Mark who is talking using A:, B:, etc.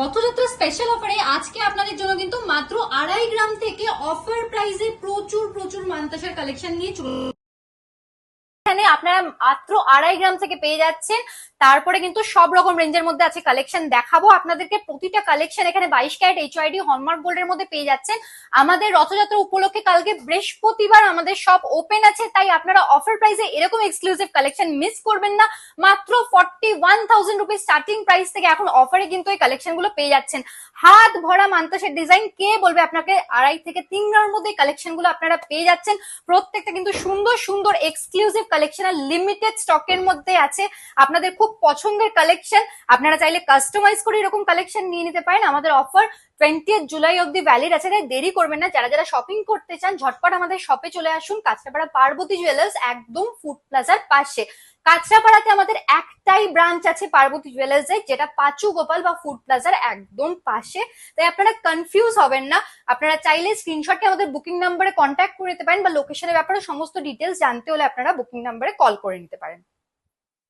A: Rathyatra special অফারে আজকে আপনাদের জন্য কিন্তু মাত্র 2.5 গ্রাম থেকে অফার প্রাইসে প্রচুর প্রচুর মান্তাসার কালেকশন নিয়ে এখানে আপনারা মাত্র 2.5 গ্রাম থেকে পেয়ে যাচ্ছেন। তারপরে কিন্তু সব রকম রেঞ্জের মধ্যে আছে কালেকশন দেখাবো আপনাদেরকে। প্রতিটা কালেকশন এখানে 22 ক্যারেট এইচআইডি হলমার্ক গোল্ডের মধ্যে পেয়ে যাচ্ছেন। আমাদের রথযাত্রা উপলক্ষে কালকে বৃহস্পতিবার আমাদের সব ওপেন আছে, তাই আপনারা অফার প্রাইসে এরকম এক্সক্লুসিভ কালেকশন মিস করবেন না। মাত্র 41,000 রুপিস স্টার্টিং প্রাইস থেকে এখন অফারে কিন্তু এই কালেকশন গুলো পেয়ে যাচ্ছেন। হাত ভরা মান্তাসের ডিজাইন, কে বলবে আপনাকে 2.5 থেকে 3 গ্রামের মধ্যে কালেকশন গুলো আপনারা পেয়ে যাচ্ছেন। প্রত্যেকটা কিন্তু সুন্দর সুন্দর এক্সক্লুসিভ কালেকশন আর লিমিটেড স্টকের মধ্যে আছে। আপনাদের খুব পছন্দের কালেকশন, আপনারা চাইলে কাস্টমাইজ করে এরকম কালেকশন নিয়ে নিতে পারেন। আমাদের অফার 20 জুলাই অব্দি ভ্যালিড আছে, তাই দেরি করবেন না। যারা যারা শপিং করতে চান ঝটপট আমাদের শপে চলে আসুন। কাঁচরাপাড়া পার্বতী জুয়েলার্স, একদম ফুড প্লাজার পাশে। কাঁচরাপাড়াতে আমাদের একটাই ব্রাঞ্চ আছে পার্বতী জুয়েলার্স এর, যেটা পাঁচু গোপাল বা ফুড প্লাজার একদম পাশে। তাই আপনারা কনফিউজ হবেন না। আপনারা চাইলে স্ক্রিনশটে আমাদের বুকিং নাম্বারে কন্ট্যাক্ট করে নিতে পারেন, বা লোকেশনের ব্যাপারে সমস্ত ডিটেলস জানতে হলে আপনারা বুকিং নাম্বারে কল করে নিতে পারেন।